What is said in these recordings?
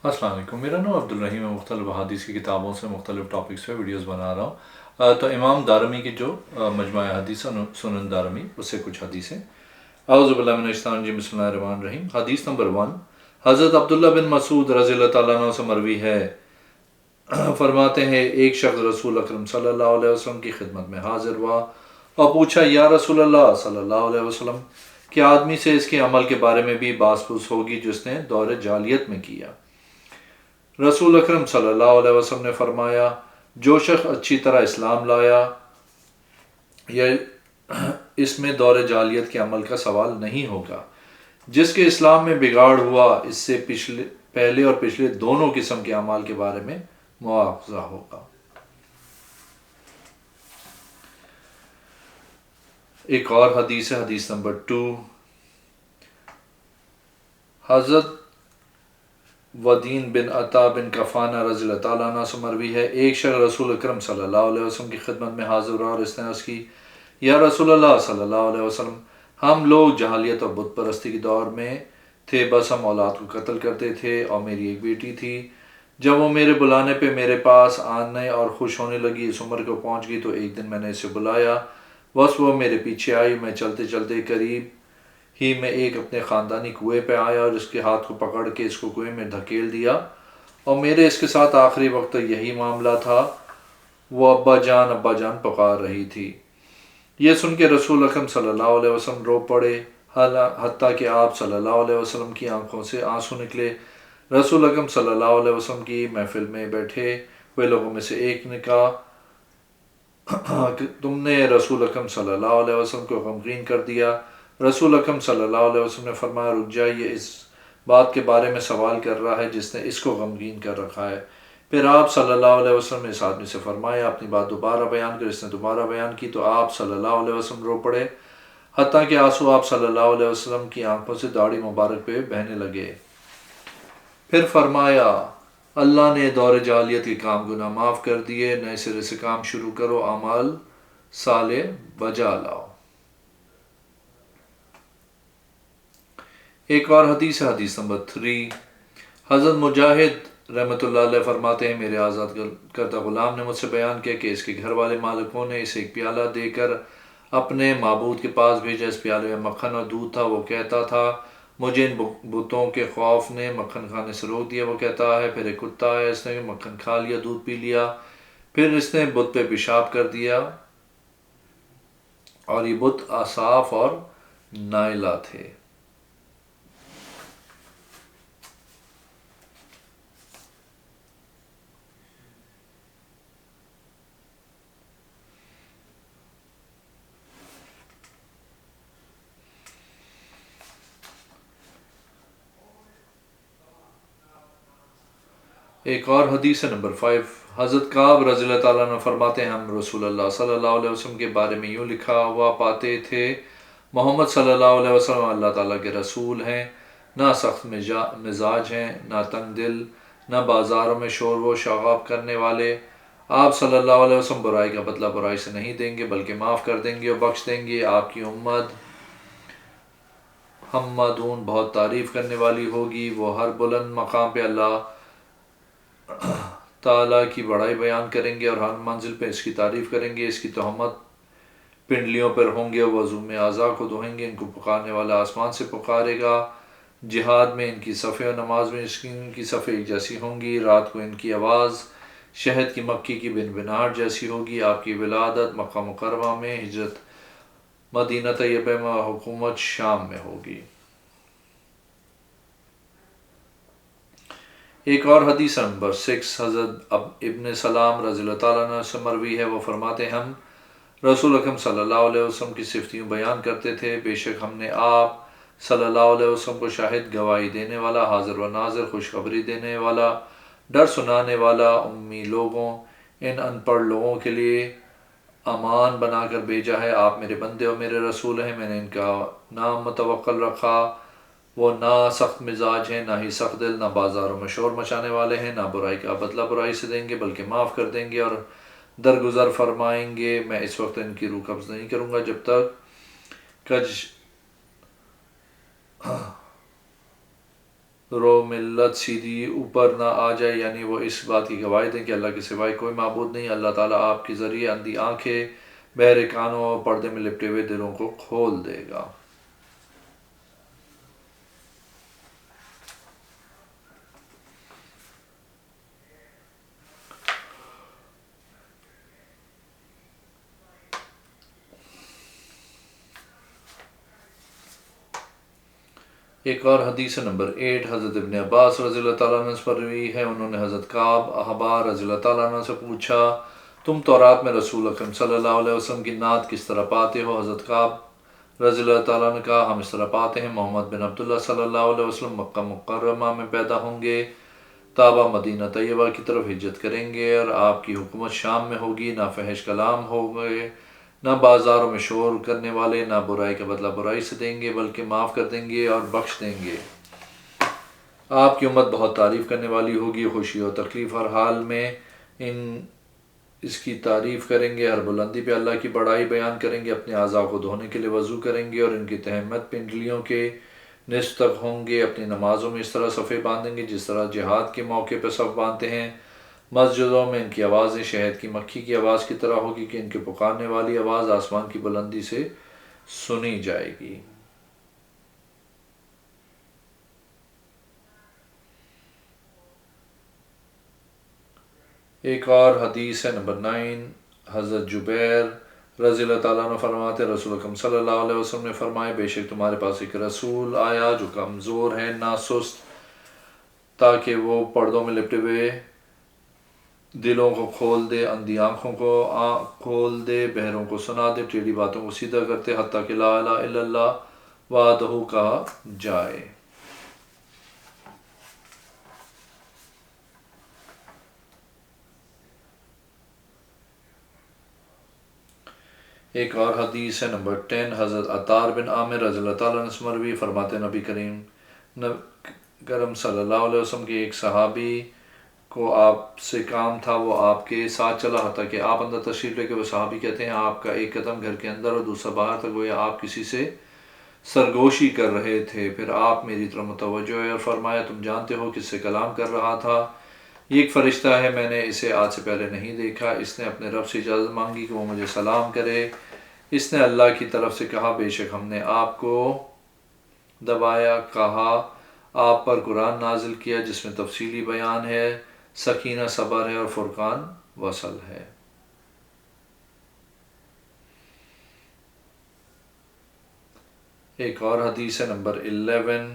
السلام علیکم، میرا نام عبدالرحیم ہے۔ مختلف حدیث کی کتابوں سے مختلف ٹاپکس پہ ویڈیوز بنا رہا ہوں۔ تو امام دارمی کی جو مجموعہ حدیث سنن دارمی، اس سے کچھ حدیثیں۔ اعوذ باللہ من الشیطان الرجیم، بسم اللہ الرحمن الرحیم۔ حدیث نمبر 1، حضرت عبداللہ بن مسعود رضی اللہ تعالیٰ عنہ سے مروی ہے، فرماتے ہیں ایک شخص رسول اکرم صلی اللہ علیہ وسلم کی خدمت میں حاضر ہوا اور پوچھا، یا رسول اللہ صلی اللہ علیہ وسلم، کیا آدمی سے اس کے عمل کے بارے میں بھی باس پوس ہوگی جس نے دور جاہلیت میں کیا؟ رسول اکرم صلی اللہ علیہ وسلم نے فرمایا، جو شخص اچھی طرح اسلام لایا یا اس میں دور جاہلیت کے عمل کا سوال نہیں ہوگا۔ جس کے اسلام میں بگاڑ ہوا، اس سے پہلے اور پچھلے دونوں قسم کے اعمال کے بارے میں مواخذہ ہوگا۔ ایک اور حدیث ہے، حدیث نمبر 2، حضرت ودین بن عطا بن کفانہ رضی اللہ تعالیٰ عنہ سے مروی ہے، ایک شخص رسول اکرم صلی اللہ علیہ وسلم کی خدمت میں حاضر ہوا اور اس نے عرض کی، یا رسول اللہ صلی اللہ علیہ وسلم، ہم لوگ جہالیت اور بت پرستی کے دور میں تھے، بس ہم اولاد کو قتل کرتے تھے اور میری ایک بیٹی تھی۔ جب وہ میرے بلانے پہ میرے پاس آنے اور خوش ہونے لگی، اس عمر کو پہنچ گئی، تو ایک دن میں نے اسے بلایا، بس وہ میرے پیچھے آئی۔ میں چلتے چلتے قریب ہی میں ایک اپنے خاندانی کنویں پہ آیا اور اس کے ہاتھ کو پکڑ کے اس کو کنویں میں دھکیل دیا، اور میرے اس کے ساتھ آخری وقت تک یہی معاملہ تھا۔ وہ ابا جان پکار رہی تھی۔ یہ سن کے رسول اکرم صلی اللہ علیہ وسلم رو پڑے، حتیٰ کہ آپ صلی اللہ علیہ وسلم کی آنکھوں سے آنسو نکلے۔ رسول اکرم صلی اللہ علیہ وسلم کی محفل میں بیٹھے ہوئے لوگوں میں سے ایک نے کہا کہ تم نے رسول اکرم صلی اللہ علیہ وسلم کو غمگین کر دیا۔ رسول اکرم صلی اللہ علیہ وسلم نے فرمایا، رک جائیے، اس بات کے بارے میں سوال کر رہا ہے جس نے اس کو غمگین کر رکھا ہے۔ پھر آپ صلی اللہ علیہ وسلم نے اس آدمی سے فرمایا، اپنی بات دوبارہ بیان کر۔ اس نے دوبارہ بیان کی تو آپ صلی اللہ علیہ وسلم رو پڑے، حتیٰ کہ آنسو آپ صلی اللہ علیہ وسلم کی آنکھوں سے داڑھی مبارک پہ بہنے لگے۔ پھر فرمایا، اللہ نے دور جاہلیت کے کام گناہ معاف کر دیے، نئے سرے سے کام شروع کرو، اعمال صالح بجا لاؤ۔ ایک اور حدیث ہے، حدیث نمبر 3، حضرت مجاہد رحمۃ اللہ علیہ فرماتے ہیں، میرے آزاد کردہ غلام نے مجھ سے بیان کیا کہ اس کے گھر والے مالکوں نے اسے ایک پیالہ دے کر اپنے معبود کے پاس بھیجا۔ اس پیالے میں مکھن اور دودھ تھا۔ وہ کہتا تھا، مجھے ان بتوں کے خوف نے مکھن کھانے سے روک دیا۔ وہ کہتا ہے، پھر ایک کتا ہے، اس نے مکھن کھا لیا، دودھ پی لیا، پھر اس نے بت پہ پیشاب کر دیا، اور یہ بت اصاف اور نائلہ تھے۔ ایک اور حدیث ہے، نمبر 5، حضرت کعب رضی اللہ تعالیٰ عنہ فرماتے ہیں، ہم رسول اللہ صلی اللہ علیہ وسلم کے بارے میں یوں لکھا ہوا پاتے تھے، محمد صلی اللہ علیہ وسلم اللہ تعالیٰ کے رسول ہیں، نہ سخت مزاج ہیں، نہ تنگ دل، نہ بازاروں میں شور و شغاب کرنے والے۔ آپ صلی اللہ علیہ وسلم برائی کا بدلہ برائی سے نہیں دیں گے، بلکہ معاف کر دیں گے اور بخش دیں گے۔ آپ کی امت حمادون بہت تعریف کرنے والی ہوگی، وہ ہر بلند مقام پہ اللہ تعالیٰ کی بڑائی بیان کریں گے اور ہر منزل پہ اس کی تعریف کریں گے۔ اس کی تہمت پنڈلیوں پر ہوں گے، وضو میں اعضاء کو دھوئیں گے، ان کو پکارنے والا آسمان سے پکارے گا۔ جہاد میں ان کی صفیں اور نماز میں ان کی صفیں ایک جیسی ہوں گی۔ رات کو ان کی آواز شہد کی مکھی کی بنبناہٹ جیسی ہوگی۔ آپ کی ولادت مکہ مکرمہ میں، ہجرت مدینہ طیبہ میں، حکومت شام میں ہوگی۔ ایک اور حدیث نمبر 6، حضرت ابن سلام رضی اللہ تعالیٰ عنہ سے مروی ہے، وہ فرماتے ہیں، ہم رسول اکرم صلی اللہ علیہ وسلم کی صفتیوں بیان کرتے تھے، بے شک ہم نے آپ صلی اللہ علیہ وسلم کو شاہد، گواہی دینے والا، حاضر و ناظر، خوشخبری دینے والا، ڈر سنانے والا، امی لوگوں، ان پڑھ لوگوں کے لیے امان بنا کر بھیجا ہے۔ آپ میرے بندے اور میرے رسول ہیں، میں نے ان کا نام متوکل رکھا۔ وہ نہ سخت مزاج ہیں، نہ ہی سخت دل، نہ بازاروں میں شور مچانے والے ہیں، نہ برائی کا بدلہ برائی سے دیں گے، بلکہ معاف کر دیں گے اور درگزر فرمائیں گے۔ میں اس وقت ان کی روح قبض نہیں کروں گا جب تک رو ملت سیدھی اوپر نہ آ جائے، یعنی وہ اس بات کی گواہی دیں کہ اللہ کے سوائے کوئی معبود نہیں۔ اللہ تعالیٰ آپ کے ذریعے اندھی آنکھیں، بہرے کانوں اور پردے میں لپٹے ہوئے دلوں کو کھول دے گا۔ ایک اور حدیث نمبر 8 حضرت ابن عباس رضی اللہ تعالیٰ عنہ سے مروی ہے، انہوں نے حضرت کعب احبار رضی اللہ تعالیٰ عنہ سے پوچھا، تم تورات میں رسول اکرم صلی اللہ علیہ وسلم کی نعت کس طرح پاتے ہو؟ حضرت کعب رضی اللہ تعالیٰ عنہ نے کہا، ہم اس طرح پاتے ہیں، محمد بن عبداللہ صلی اللہ علیہ وسلم مکہ مکرمہ میں پیدا ہوں گے، طابہ مدینہ طیبہ کی طرف ہجرت کریں گے، اور آپ کی حکومت شام میں ہوگی، نہ فحش کلام ہوگے، نہ بازاروں میں شور کرنے والے، نہ برائی کا بدلہ برائی سے دیں گے بلکہ معاف کر دیں گے اور بخش دیں گے۔ آپ کی امت بہت تعریف کرنے والی ہوگی، خوشی اور تکلیف ہر حال میں اس کی تعریف کریں گے، ہر بلندی پہ اللہ کی بڑائی بیان کریں گے، اپنے اعضاء کو دھونے کے لیے وضو کریں گے اور ان کی تہمت پنڈلیوں کے نصف تک ہوں گے، اپنی نمازوں میں اس طرح صفیں باندھیں گے جس طرح جہاد کے موقع پہ صف باندھتے ہیں، مسجدوں میں ان کی آوازیں شہد کی مکھی کی آواز کی طرح ہوگی کہ ان کے پکارنے والی آواز آسمان کی بلندی سے سنی جائے گی۔ ایک اور حدیث ہے نمبر 9 حضرت جبیر رضی اللہ تعالیٰ عنہ فرماتے، رسول اکرم صلی اللہ علیہ وسلم نے فرمایا، بے شک تمہارے پاس ایک رسول آیا جو کمزور ہے، نہ سست، تاکہ وہ پردوں میں لپٹے ہوئے دلوں کو کھول دے، اندھی آنکھوں کو کھول دے، بہروں کو سنا دے، ٹیڑھی باتوں کو سیدھا کرتے، حتیٰ کہ لا الہ الا اللہ وحدہ کہا جائے۔ ایک اور حدیث ہے نمبر 10 حضرت عطار بن عامر رضی اللہ تعالیٰ عنہ سے مروی، فرماتے نبی کریم صلی اللہ علیہ وسلم کے ایک صحابی کو آپ سے کام تھا، وہ آپ کے ساتھ چلا حتیٰ کہ آپ اندر تشریف لے کے، وہ صحابی کہتے ہیں آپ کا ایک قدم گھر کے اندر اور دوسرا باہر تک، گویا آپ کسی سے سرگوشی کر رہے تھے، پھر آپ میری طرف متوجہ ہوئے اور فرمایا، تم جانتے ہو کس سے کلام کر رہا تھا؟ یہ ایک فرشتہ ہے، میں نے اسے آج سے پہلے نہیں دیکھا، اس نے اپنے رب سے اجازت مانگی کہ وہ مجھے سلام کرے، اس نے اللہ کی طرف سے کہا، بے شک ہم نے آپ کو دبایا، کہا آپ پر قرآن نازل کیا جس میں تفصیلی بیان ہے، سکینہ صبر ہے اور فرقان وصل ہے۔ ایک اور حدیث ہے نمبر 11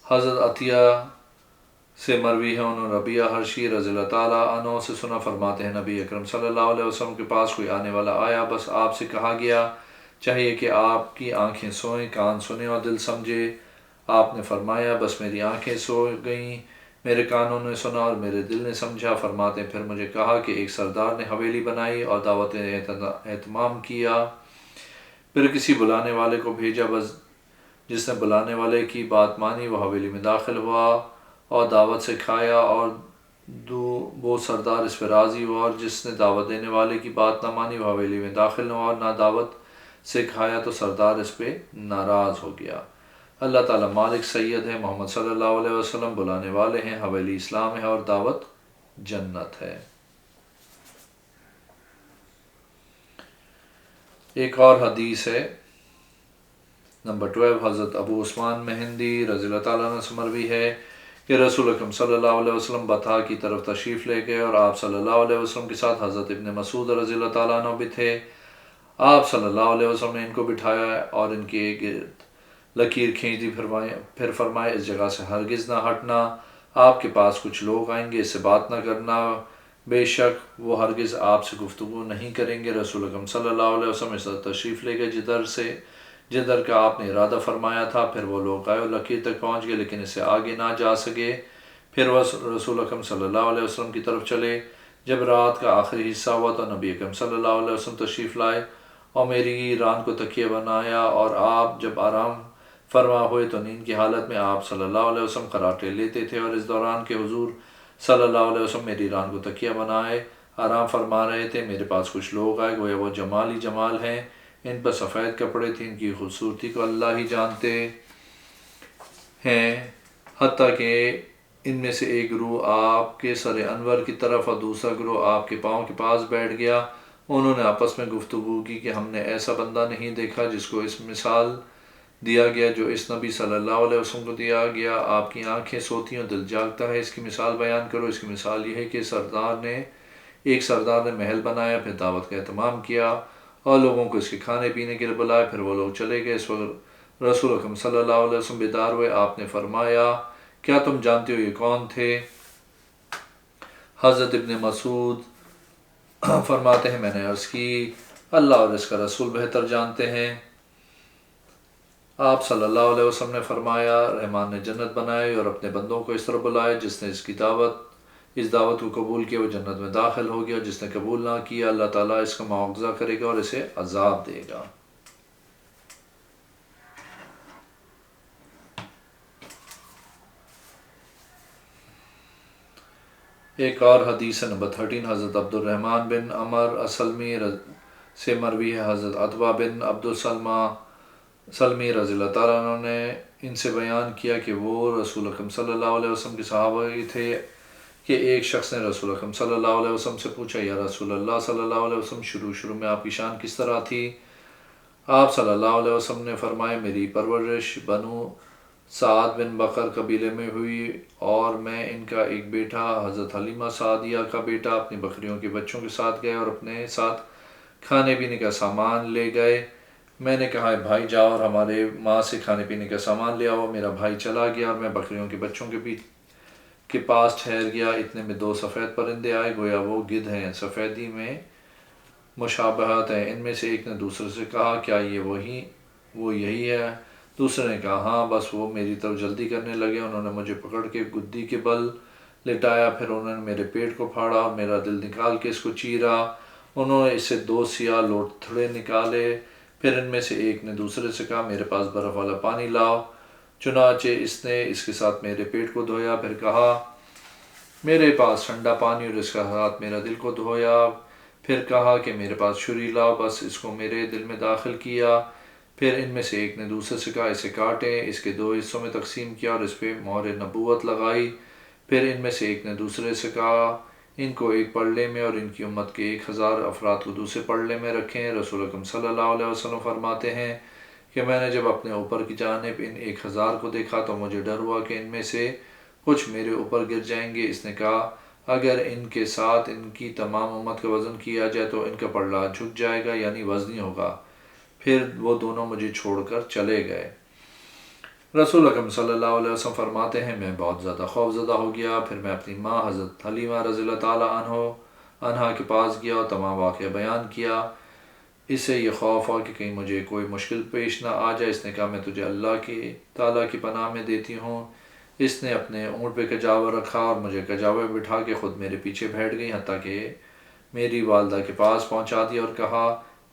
حضرت عطیہ سے مروی ہے، انہوں نے ربیعہ حرشی رضی اللہ تعالیٰ عنہ سے سنا، فرماتے ہیں نبی اکرم صلی اللہ علیہ وسلم کے پاس کوئی آنے والا آیا، بس آپ سے کہا گیا چاہیے کہ آپ کی آنکھیں سوئیں، کان سنیں اور دل سمجھے۔ آپ نے فرمایا، بس میری آنکھیں سو گئیں، میرے کانوں نے سنا اور میرے دل نے سمجھا۔ فرماتے ہیں پھر مجھے کہا کہ ایک سردار نے حویلی بنائی اور دعوت اہتمام کیا، پھر کسی بلانے والے کو بھیجا، بس جس نے بلانے والے کی بات مانی وہ حویلی میں داخل ہوا اور دعوت سے کھایا، اور وہ سردار اس پہ راضی ہوا، اور جس نے دعوت دینے والے کی بات نہ مانی وہ حویلی میں داخل نہ ہوا اور نہ دعوت سے کھایا، تو سردار اس پہ ناراض ہو گیا۔ اللہ تعالیٰ مالک سید ہے، محمد صلی اللہ علیہ وسلم بلانے والے ہیں، حویلی اسلام ہے اور دعوت جنت ہے۔ ایک اور حدیث ہے نمبر 12 حضرت ابو عثمان مہندی رضی اللہ تعالیٰ عنہ سے مروی ہے کہ رسول اکرم صلی اللہ علیہ وسلم بطحا کی طرف تشریف لے گئے اور آپ صلی اللہ علیہ وسلم کے ساتھ حضرت ابن مسعود رضی اللہ تعالیٰ عنہ بھی تھے۔ آپ صلی اللہ علیہ وسلم نے ان کو بٹھایا اور ان کے گرد لکیر کھینچ دی، پھر فرمایا اس جگہ سے ہرگز نہ ہٹنا، آپ کے پاس کچھ لوگ آئیں گے، اس سے بات نہ کرنا، بے شک وہ ہرگز آپ سے گفتگو نہیں کریں گے۔ رسول اکرم صلی اللہ علیہ وسلم اس طرح تشریف لے گئے جدھر کا آپ نے ارادہ فرمایا تھا، پھر وہ لوگ آئے اور لکیر تک پہنچ گئے لیکن اس سے آگے نہ جا سکے، پھر وہ رسول اکرم صلی اللہ علیہ وسلم کی طرف چلے۔ جب رات کا آخری حصہ ہوا تو نبی اکرم صلی اللہ علیہ وسلم تشریف لائے اور میری ران کو تکیہ بنایا، اور آپ جب آرام فرما ہوئے تو نیند کی حالت میں آپ صلی اللہ علیہ وسلم خراٹے لیتے تھے، اور اس دوران کہ حضور صلی اللہ علیہ وسلم میری ران کو تکیہ بنائے آرام فرما رہے تھے، میرے پاس کچھ لوگ آئے، گویا وہ جمال ہی جمال ہیں، ان پر سفید کپڑے تھے، ان کی خوبصورتی کو اللہ ہی جانتے ہیں۔ حتیٰ کہ ان میں سے ایک گروہ آپ کے سر انور کی طرف اور دوسرا گروہ آپ کے پاؤں کے پاس بیٹھ گیا۔ انہوں نے آپس میں گفتگو کی کہ ہم نے ایسا بندہ نہیں دیکھا جس کو اس مثال دیا گیا جو اس نبی صلی اللہ علیہ وسلم کو دیا گیا۔ آپ کی آنکھیں سوتی ہیں، دل جاگتا ہے، اس کی مثال بیان کرو۔ اس کی مثال یہ ہے کہ ایک سردار نے محل بنایا، پھر دعوت کا اہتمام کیا اور لوگوں کو اس کے کھانے پینے کے لیے بلایا، پھر وہ لوگ چلے گئے۔ اس وقت رسول اکرم صلی اللہ علیہ وسلم بیدار ہوئے۔ آپ نے فرمایا کیا تم جانتے ہو یہ کون تھے؟ حضرت ابن مسعود فرماتے ہیں میں نے عرض کی اللہ اور اس کا رسول بہتر جانتے ہیں۔ آپ صلی اللہ علیہ وسلم نے فرمایا رحمان نے جنت بنائی اور اپنے بندوں کو اس طرح بلایا جس نے اس دعوت کو قبول کیا وہ جنت میں داخل ہو گیا، جس نے قبول نہ کیا اللہ تعالیٰ اس کا مواخذہ کرے گا اور اسے عذاب دے گا۔ ایک اور حدیث نمبر 13 حضرت عبد الرحمن بن عمر السلمی سے مروی ہے، حضرت عتبہ بن عبد سلمی رضی اللہ تعالیٰ عنہ نے ان سے بیان کیا کہ وہ رسول اکرم صلی اللہ علیہ وسلم کے صحابہ تھے کہ ایک شخص نے رسول اکرم صلی اللہ علیہ وسلم سے پوچھا یا رسول اللہ صلی اللہ علیہ وسلم شروع میں آپ کی شان کس طرح تھی؟ آپ صلی اللہ علیہ وسلم نے فرمایا میری پرورش بنو سعد بن بکر قبیلے میں ہوئی اور میں ان کا ایک بیٹا حضرت حلیمہ سعدیہ کا بیٹا اپنی بکریوں کے بچوں کے ساتھ گئے اور اپنے ساتھ کھانے پینے کا سامان لے گئے۔ میں نے کہا بھائی جاؤ اور ہمارے ماں سے کھانے پینے کا سامان لے آؤ۔ میرا بھائی چلا گیا اور میں بکریوں کے بچوں کے پاس ٹھہر گیا۔ اتنے میں 2 سفید پرندے آئے، گویا وہ گدھ ہیں، سفیدی میں مشابہت ہے۔ ان میں سے ایک نے دوسرے سے کہا کیا یہ وہ یہی ہے؟ دوسرے نے کہا ہاں، بس وہ میری طرف جلدی کرنے لگے۔ انہوں نے مجھے پکڑ کے گدی کے بل لٹایا، پھر انہوں نے میرے پیٹ کو پھاڑا اور میرا دل نکال کے اس کو چیرا۔ انہوں نے اس سے 2 سیاہ لوتھڑے نکالے۔ پھر ان میں سے ایک نے دوسرے سے کہا میرے پاس برف والا پانی لاؤ۔ چنانچہ اس نے اس کے ساتھ میرے پیٹ کو دھویا، پھر کہا میرے پاس ٹھنڈا پانی اور اس کے ساتھ میرا دل کو دھویا، پھر کہا کہ میرے پاس چھری لاؤ، بس اس کو میرے دل میں داخل کیا۔ پھر ان میں سے ایک نے دوسرے سے کہا اسے کاٹیں، اس کے 2 حصوں میں تقسیم کیا اور اس پہ مہر نبوت لگائی۔ پھر ان میں سے ایک نے دوسرے سے کہا ان کو ایک پلڑے میں اور ان کی امت کے 1000 افراد کو دوسرے پلڑے میں رکھیں۔ رسول اکرم صلی اللہ علیہ وسلم فرماتے ہیں کہ میں نے جب اپنے اوپر کی جانب ان 1000 کو دیکھا تو مجھے ڈر ہوا کہ ان میں سے کچھ میرے اوپر گر جائیں گے۔ اس نے کہا اگر ان کے ساتھ ان کی تمام امت کا وزن کیا جائے تو ان کا پلڑا جھک جائے گا، یعنی وزنی ہوگا۔ پھر وہ دونوں مجھے چھوڑ کر چلے گئے۔ رسول اکرم صلی اللہ علیہ وسلم فرماتے ہیں میں بہت زیادہ خوف زدہ ہو گیا، پھر میں اپنی ماں حضرت حلیمہ رضی اللہ تعالیٰ عنہا کے پاس گیا اور تمام واقعہ بیان کیا۔ اس سے یہ خوف ہوا کہ کہیں مجھے کوئی مشکل پیش نہ آ جائے۔ اس نے کہا میں تجھے اللہ تعالیٰ کی پناہ میں دیتی ہوں۔ اس نے اپنے اونٹ پہ کجاور رکھا اور مجھے کجاور بٹھا کے خود میرے پیچھے بیٹھ گئی، حتیٰ کہ میری والدہ کے پاس پہنچا دیا اور کہا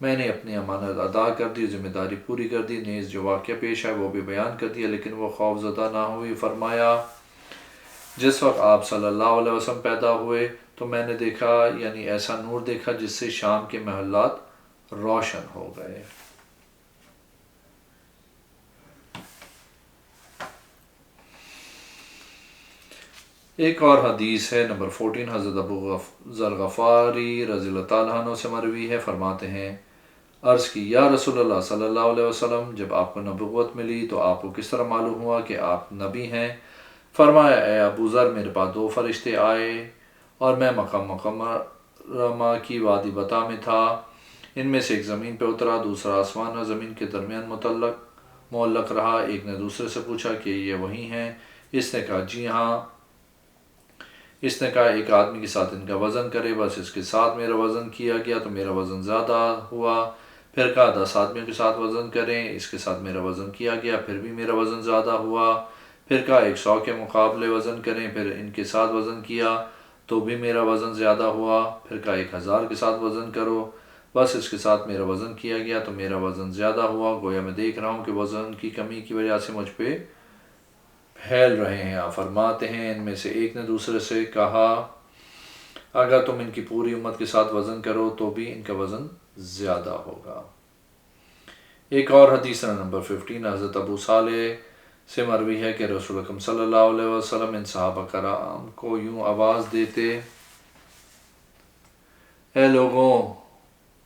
میں نے اپنی امانت ادا کر دی، ذمہ داری پوری کر دی، نیز جو واقعہ پیش ہے وہ بھی بیان کر دیا، لیکن وہ خوف زدہ نہ ہوئی۔ فرمایا جس وقت آپ صلی اللہ علیہ وسلم پیدا ہوئے تو میں نے دیکھا، یعنی ایسا نور دیکھا جس سے شام کے محلات روشن ہو گئے۔ ایک اور حدیث ہے نمبر 14 حضرت ابو ذر غفاری رضی اللہ تعالیٰ عنہ سے مروی ہے، فرماتے ہیں عرض کی یا رسول اللہ صلی اللہ علیہ وسلم جب آپ کو نبوت ملی تو آپ کو کس طرح معلوم ہوا کہ آپ نبی ہیں؟ فرمایا اے ابو ذر میرے پاس 2 فرشتے آئے اور میں مقام مکرمہ کی وادی بتا میں تھا۔ ان میں سے ایک زمین پہ اترا، دوسرا آسمان اور زمین کے درمیان معلق رہا۔ ایک نے دوسرے سے پوچھا کہ یہ وہی ہیں؟ اس نے کہا جی ہاں۔ اس نے کہا ایک آدمی کے ساتھ ان کا وزن کرے، بس اس کے ساتھ میرا وزن کیا گیا تو میرا وزن زیادہ ہوا۔ پھر کہا 10 آدمیوں کے ساتھ وزن کریں، اس کے ساتھ میرا وزن کیا گیا، پھر بھی میرا وزن زیادہ ہوا۔ پھر کہا 100 کے مقابلے وزن کریں، پھر ان کے ساتھ وزن کیا تو بھی میرا وزن زیادہ ہوا۔ پھر کہا 1000 کے ساتھ وزن کرو، بس اس کے ساتھ میرا وزن کیا گیا تو میرا وزن زیادہ ہوا۔ گویا میں دیکھ رہا ہوں کہ وزن کی کمی کی وجہ سے مجھ پہ پھیل رہے ہیں۔ آپ فرماتے ہیں ان میں سے ایک نے دوسرے سے کہا اگر تم ان کی پوری امت کے ساتھ وزن کرو تو بھی ان کا وزن زیادہ ہوگا۔ ایک اور حدیث نمبر 15 حضرت ابو صالح سے مروی ہے کہ رسول اکرم صلی اللہ علیہ وسلم ان صحابہ کرام کو یوں آواز دیتے، اے لوگوں،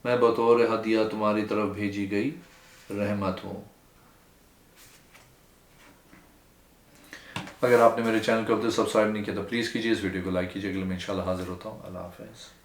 میں بطور ہدیہ تمہاری طرف بھیجی گئی رحمت ہوں۔ اگر آپ نے میرے چینل کو اب تک سبسکرائب نہیں کیا تو پلیز کیجیے، اس ویڈیو کو لائک کیجیے۔ اگلے میں انشاءاللہ حاضر ہوتا ہوں۔ اللہ حافظ۔